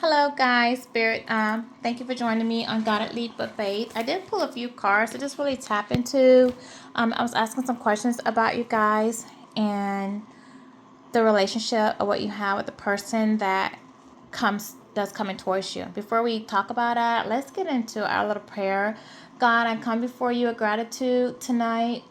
Hello, guys. Spirit, thank you for joining me on Guided Leap of Faith. I did pull a few cards to just really tap into. I was asking some questions about you guys and the relationship of what you have with the person that's coming towards you. Before we talk about that, let's get into our little prayer. God, I come before you with gratitude tonight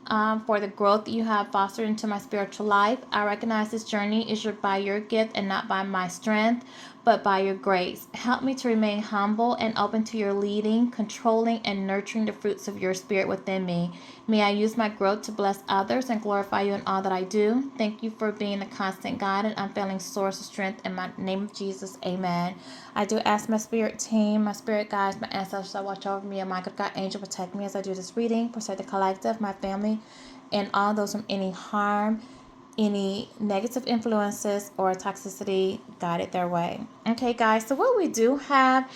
for the growth that you have fostered into my spiritual life. I recognize this journey is by your gift and not by my strength, but by your grace. Help me to remain humble and open to your leading, controlling, and nurturing the fruits of your spirit within me. May I use my growth to bless others and glorify you in all that I do. Thank you for being a constant guide and unfailing source of strength. In my name of Jesus, amen. I do ask my spirit team, my spirit guides, my ancestors to watch over me, and my good God angel protect me as I do this reading, protect the collective, my family, and all those from any harm, any negative influences or toxicity guided their way. Okay, guys, so what we do have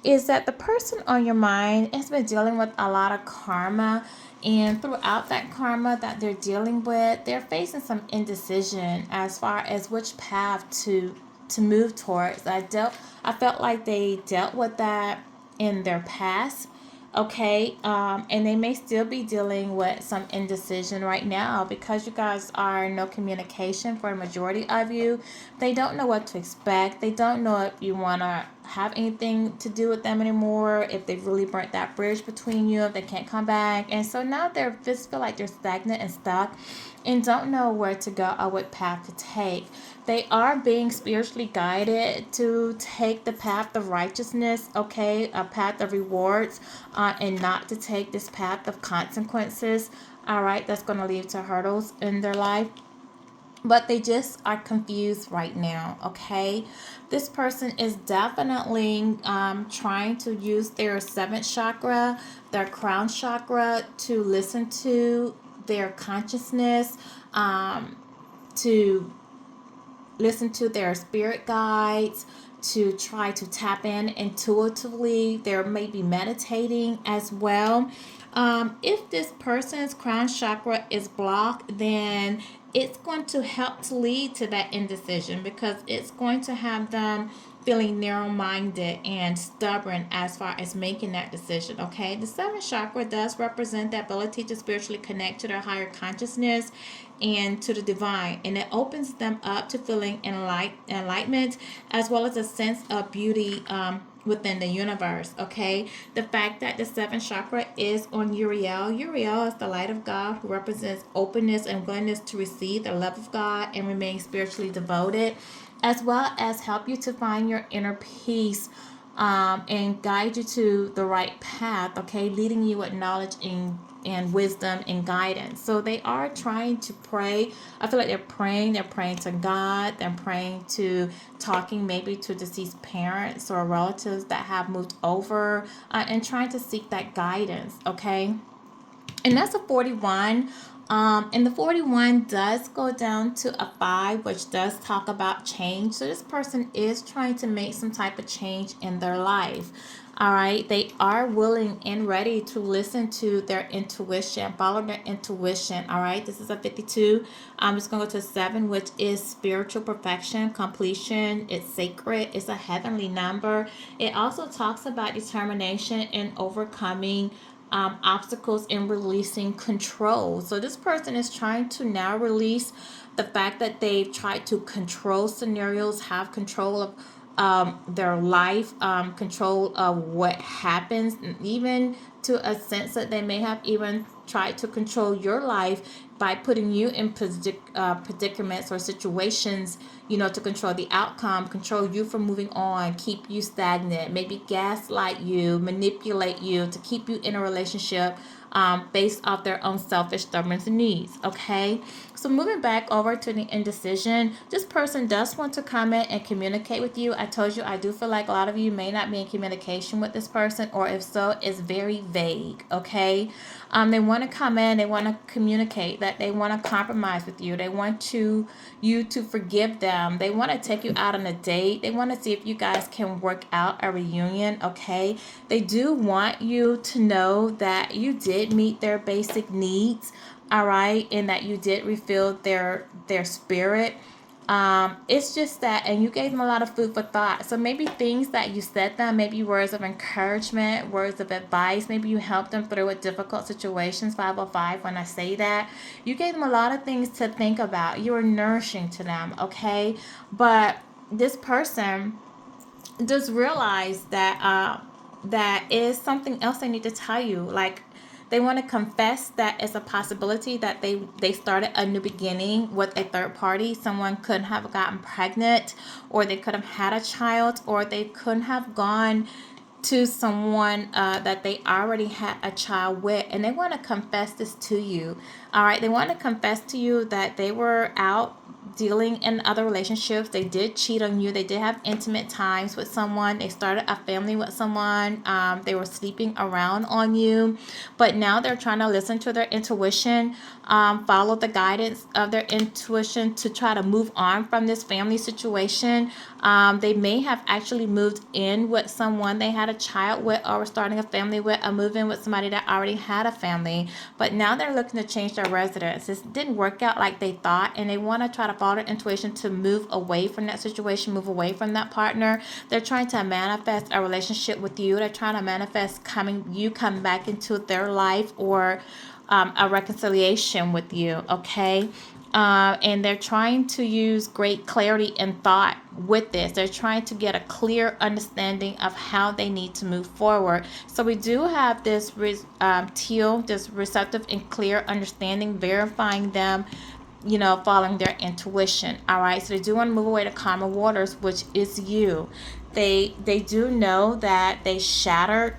is that the person on your mind has been dealing with a lot of karma, and throughout that karma that they're dealing with, they're facing some indecision as far as which path to move towards. I felt like they dealt with that in their past. Okay, and they may still be dealing with some indecision right now because you guys are no communication for a majority of you. They don't know what to expect. They don't know if you want to have anything to do with them anymore, if they've really burnt that bridge between you, if they can't come back. And so now they're just feel like they're stagnant and stuck and don't know where to go or what path to take. They are being spiritually guided to take the path of righteousness, okay, a path of rewards, and not to take this path of consequences, all right, that's going to lead to hurdles in their life. But they just are confused right now, okay? This person is definitely trying to use their seventh chakra, their crown chakra, to listen to their consciousness, to listen to their spirit guides, to try to tap in intuitively. There may be meditating as well. If this person's crown chakra is blocked, then it's going to help to lead to that indecision because it's going to have them feeling narrow-minded and stubborn as far as making that decision. Okay, the seventh chakra does represent the ability to spiritually connect to their higher consciousness and to the divine, and it opens them up to feeling enlightenment as well as a sense of beauty within the universe. Okay, the fact that the seventh chakra is on Uriel is the light of God, who represents openness and willingness to receive the love of God and remain spiritually devoted, as well as help you to find your inner peace, and guide you to the right path, okay, leading you with knowledge and wisdom and guidance. So they are trying to pray. I feel like they're praying to God, they're praying to talking maybe to deceased parents or relatives that have moved over, and trying to seek that guidance, okay? And that's a 41. And the 41 does go down to a 5, which does talk about change. So this person is trying to make some type of change in their life. All right. They are willing and ready to listen to their intuition, follow their intuition. All right. This is a 52. I'm just going to go to a 7, which is spiritual perfection, completion. It's sacred. It's a heavenly number. It also talks about determination and overcoming obstacles in releasing control. So this person is trying to now release the fact that they've tried to control scenarios, have control of their life, control of what happens, and even to a sense that they may have even tried to control your life by putting you in predicaments or situations, to control the outcome, control you from moving on, keep you stagnant, maybe gaslight you, manipulate you to keep you in a relationship based off their own selfish stubbornness and needs. Okay, so moving back over to the indecision, this person does want to come in and communicate with you. I told you I do feel like a lot of you may not be in communication with this person, or if so, it's very vague. Okay, they want to come in, they want to communicate that they want to compromise with you, they want you to forgive them, they want to take you out on a date, they want to see if you guys can work out a reunion. Okay, they do want you to know that you did meet their basic needs, all right, and that you did refill their spirit. It's just that, and you gave them a lot of food for thought. So maybe things that you said them, maybe words of encouragement, words of advice, maybe you helped them through a difficult situations, 505, when I say that. You gave them a lot of things to think about. You were nourishing to them, okay? But this person just realize that that is something else they need to tell you. Like, they want to confess that it's a possibility that they started a new beginning with a third party. Someone could have gotten pregnant, or they could have had a child, or they could have gone to someone that they already had a child with, and they want to confess this to you. All right, they want to confess to you that they were out dealing in other relationships. They did cheat on you. They did have intimate times with someone. They started a family with someone. They were sleeping around on you, but now they're trying to listen to their intuition, follow the guidance of their intuition to try to move on from this family situation. They may have actually moved in with someone they had a child with, or were starting a family with, or move in with somebody that already had a family, but now they're looking to change their residence. This didn't work out like they thought, and they want to try to follow their intuition to move away from that situation, move away from that partner. They're trying to manifest a relationship with you. They're trying to manifest you come back into their life, or a reconciliation with you, okay? And they're trying to use great clarity and thought with this. They're trying to get a clear understanding of how they need to move forward. So we do have this teal, this receptive and clear understanding, verifying them, following their intuition. All right, so they do want to move away to calmer waters, which is you. They do know that they shattered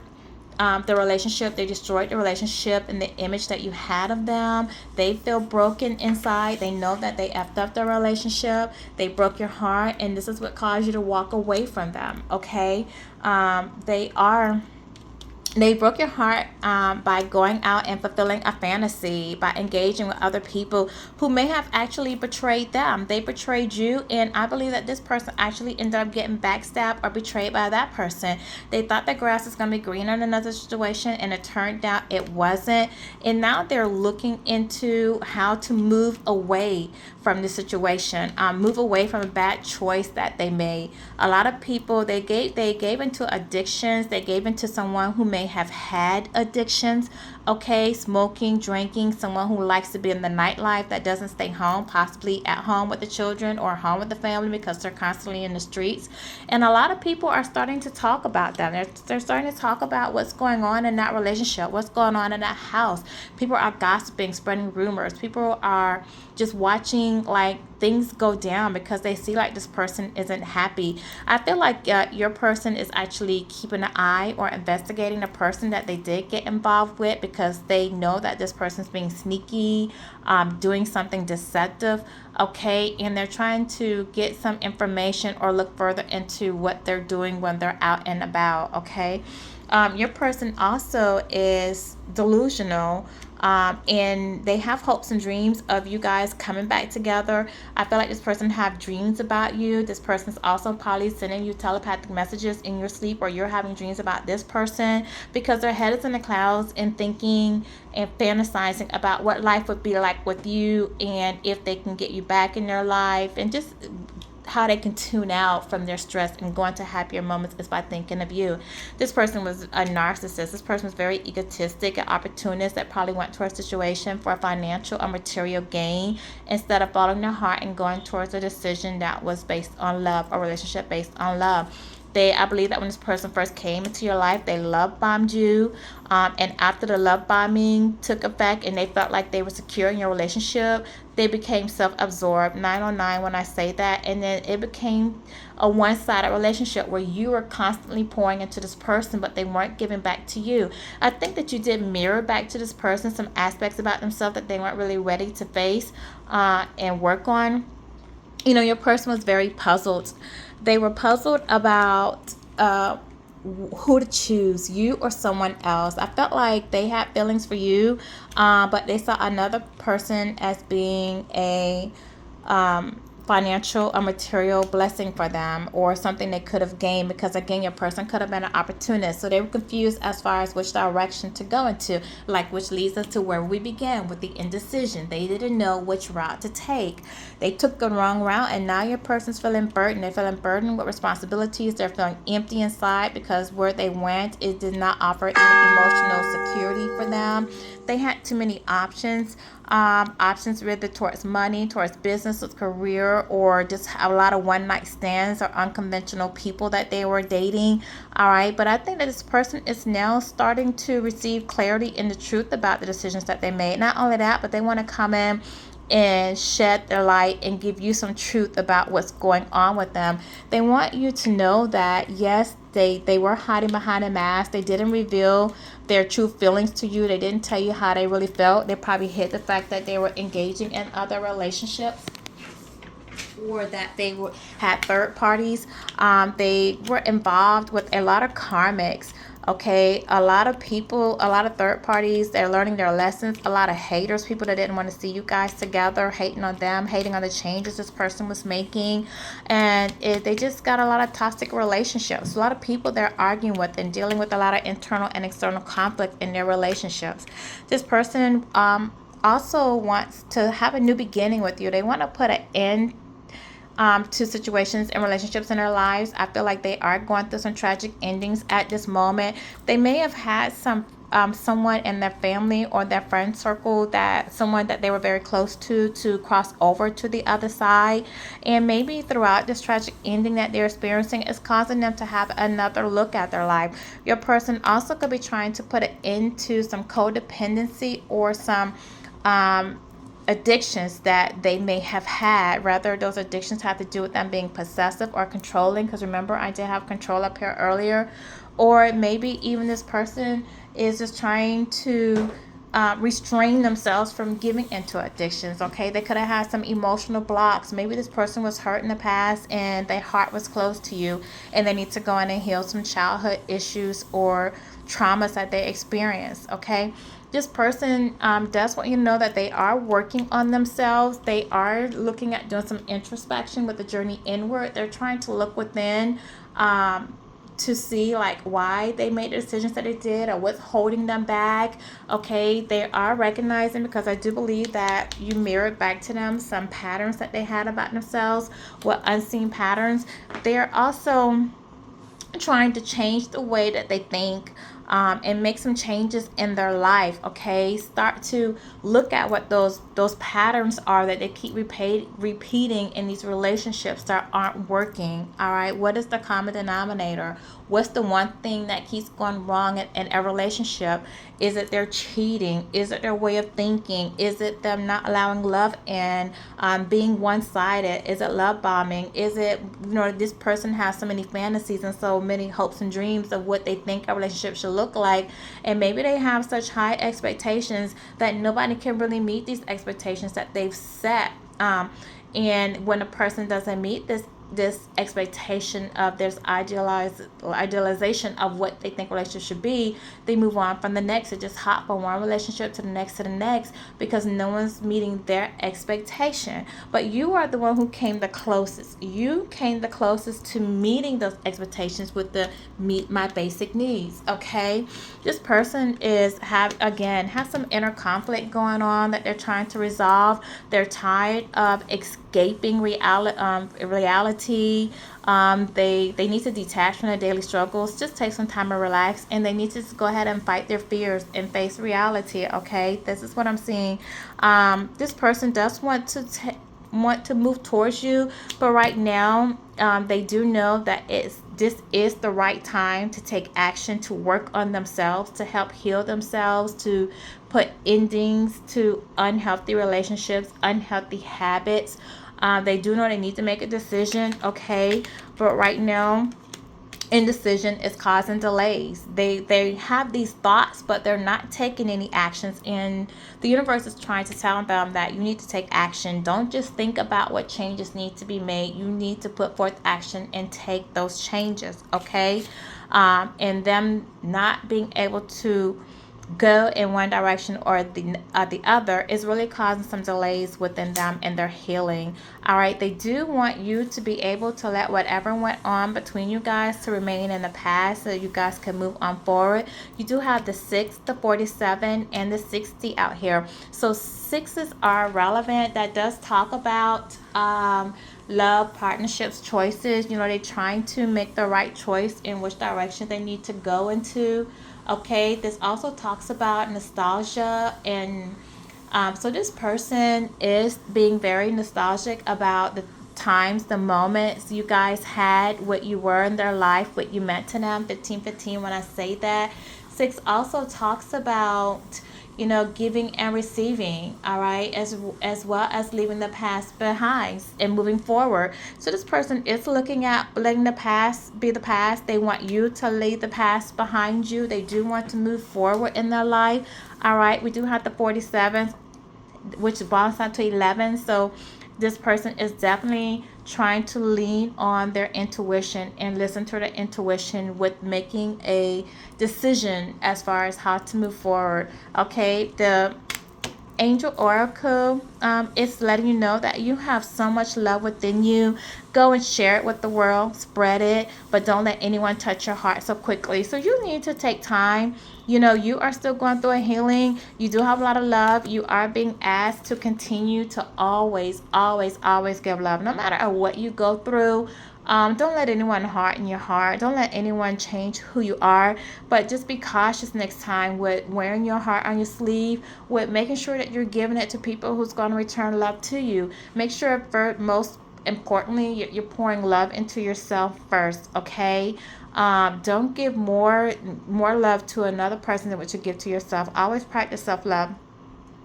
the relationship. They destroyed the relationship and the image that you had of them. They feel broken inside. They know that they effed up the relationship. They broke your heart, and this is what caused you to walk away from them, okay? They broke your heart by going out and fulfilling a fantasy, by engaging with other people who may have actually betrayed them. They betrayed you, and I believe that this person actually ended up getting backstabbed or betrayed by that person. They thought the grass was going to be greener in another situation, and it turned out it wasn't. And now they're looking into how to move away from the situation, move away from a bad choice that they made. A lot of people, they gave into addictions. They gave into someone who may have had addictions, okay? Smoking, drinking, someone who likes to be in the nightlife, that doesn't stay home, possibly at home with the children or home with the family because they're constantly in the streets. And a lot of people are starting to talk about them. They're starting to talk about what's going on in that relationship, what's going on in that house. People are gossiping, spreading rumors. People are just watching like things go down because they see like this person isn't happy. I feel like your person is actually keeping an eye or investigating the person that they did get involved with, because they know that this person's being sneaky, doing something deceptive, okay? And they're trying to get some information or look further into what they're doing when they're out and about, okay? Your person also is delusional, and they have hopes and dreams of you guys coming back together. I feel like this person have dreams about you. This person's also probably sending you telepathic messages in your sleep, or you're having dreams about this person, because their head is in the clouds and thinking and fantasizing about what life would be like with you, and if they can get you back in their life, and just how they can tune out from their stress and go into happier moments is by thinking of you. This person was a narcissist. This person was very egotistic, an opportunist that probably went to a situation for financial or material gain instead of following their heart and going towards a decision that was based on love, a relationship based on love. I believe that when this person first came into your life, they love bombed you. And after the love bombing took effect and they felt like they were secure in your relationship, they became self-absorbed, 909 when I say that. And then it became a one-sided relationship where you were constantly pouring into this person, but they weren't giving back to you. I think that you did mirror back to this person some aspects about themselves that they weren't really ready to face and work on. Your person was very puzzled. They were puzzled about who to choose, you or someone else. I felt like they had feelings for you, but they saw another person as being a financial or material blessing for them, or something they could have gained, because again your person could have been an opportunist, so they were confused as far as which direction to go into, like, which leads us to where we began with the indecision. They didn't know which route to take. They took the wrong route, and now your person's feeling burdened. They're feeling burdened with responsibilities. They're feeling empty inside because where they went, it did not offer any emotional security for them. They had too many options. Options rather towards money, towards business, with career, or just a lot of one night stands or unconventional people that they were dating. All right, but I think that this person is now starting to receive clarity in the truth about the decisions that they made. Not only that, but they want to come in and shed their light and give you some truth about what's going on with them. They want you to know that yes, they were hiding behind a mask. They didn't reveal their true feelings to you. They didn't tell you how they really felt. They probably hid the fact that they were engaging in other relationships, or that they had third parties. They were involved with a lot of karmics. Okay, a lot of people, a lot of third parties, they're learning their lessons. A lot of haters, people that didn't want to see you guys together, hating on them, hating on the changes this person was making. And they just got a lot of toxic relationships. A lot of people they're arguing with and dealing with a lot of internal and external conflict in their relationships. This person also wants to have a new beginning with you. They want to put an end to situations and relationships in their lives. I feel like they are going through some tragic endings at this moment. They may have had someone in their family or their friend circle, that someone that they were very close to cross over to the other side, and maybe throughout this tragic ending that they're experiencing is causing them to have another look at their life. Your person also could be trying to put an end to some codependency or some addictions that they may have had. Rather, those addictions have to do with them being possessive or controlling, because remember I did have control up here earlier. Or maybe even this person is just trying to restrain themselves from giving into addictions. Okay, they could have had some emotional blocks. Maybe this person was hurt in the past and their heart was closed to you, and they need to go in and heal some childhood issues or traumas that they experienced. Okay, this person does want you to know that they are working on themselves. They are looking at doing some introspection with the journey inward. They're trying to look within to see like why they made the decisions that they did, or what's holding them back. Okay, they are recognizing, because I do believe that you mirrored back to them some patterns that they had about themselves, what unseen patterns. They're also trying to change the way that they think, and make some changes in their life. Okay, start to look at what those patterns are that they keep repeating in these relationships that aren't working. All right, what is the common denominator? What's the one thing that keeps going wrong in a relationship? Is it they're cheating? Is it their way of thinking? Is it them not allowing love in, being one-sided? Is it love bombing? Is it, this person has so many fantasies and so many hopes and dreams of what they think a relationship should look like, and maybe they have such high expectations that nobody can really meet these expectations that they've set. And when a person doesn't meet this expectation of this idealization of what they think relationship should be, they move on from the next. They just hop from one relationship to the next, because no one's meeting their expectation. But you are the one who came the closest. You came the closest to meeting those expectations with the meet my basic needs. Okay, this person have some inner conflict going on that they're trying to resolve. They're tired of escaping reality. They need to detach from their daily struggles, just take some time to relax, and they need to just go ahead and fight their fears and face reality. Okay, this is what I'm seeing. This person does want to move towards you, but right now they do know that this is the right time to take action, to work on themselves, to help heal themselves, to put endings to unhealthy relationships, unhealthy habits. They do know they need to make a decision. Okay, but right now indecision is causing delays. They have these thoughts, but they're not taking any actions, and the universe is trying to tell them that you need to take action. Don't just think about what changes need to be made. You need to put forth action and take those changes. Okay, and them not being able to go in one direction or the other is really causing some delays within them in their healing. All right, they do want you to be able to let whatever went on between you guys to remain in the past so you guys can move on forward. You do have the 6, the 47, and the 60 out here. So sixes are relevant. That does talk about love, partnerships, choices. You know, they're trying to make the right choice in which direction they need to go into. Okay, this also talks about nostalgia, and so this person is being very nostalgic about the times, the moments you guys had, what you were in their life, what you meant to them. 1515, when I say that. 6 also talks about, you know, giving and receiving, all right, as well as leaving the past behind and moving forward. So this person is looking at letting the past be the past. They want you to leave the past behind you. They do want to move forward in their life. All right, we do have the 47, which boils out to 11. So this person is definitely trying to lean on their intuition and listen to their intuition with making a decision as far as how to move forward. Okay, the Angel Oracle is letting you know that you have so much love within you. Go and share it with the world, spread it, but don't let anyone touch your heart so quickly. So you need to take time. You know, you are still going through a healing. You do have a lot of love. You are being asked to continue to always, always, always give love, no matter what you go through. Don't let anyone harden your heart. Don't let anyone change who you are. But just be cautious next time with wearing your heart on your sleeve, with making sure that you're giving it to people who's going to return love to you. Make sure, for most importantly, you're pouring love into yourself first. Okay. Don't give more love to another person than what you give to yourself. Always practice self-love,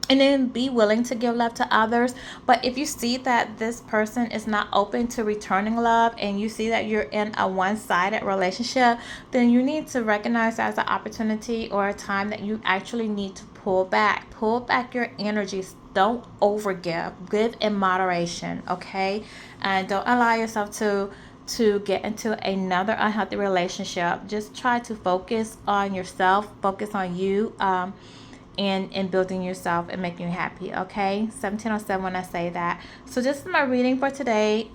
and then be willing to give love to others. But if you see that this person is not open to returning love, and you see that you're in a one-sided relationship, then you need to recognize that as an opportunity or a time that you actually need to pull back your energies. Don't overgive, give in moderation. Okay, and don't allow yourself to get into another unhealthy relationship. Just try to focus on yourself, focus on you, and building yourself and making you happy. Okay, 1707 when I say that. So this is my reading for today,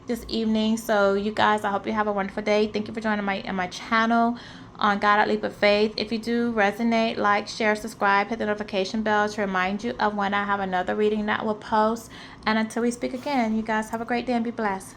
this evening. So you guys, I hope you have a wonderful day. Thank you for joining my channel on God at Leap of Faith. If you do resonate, like, share, subscribe, hit the notification bell to remind you of when I have another reading that will post. And until we speak again, you guys have a great day and be blessed.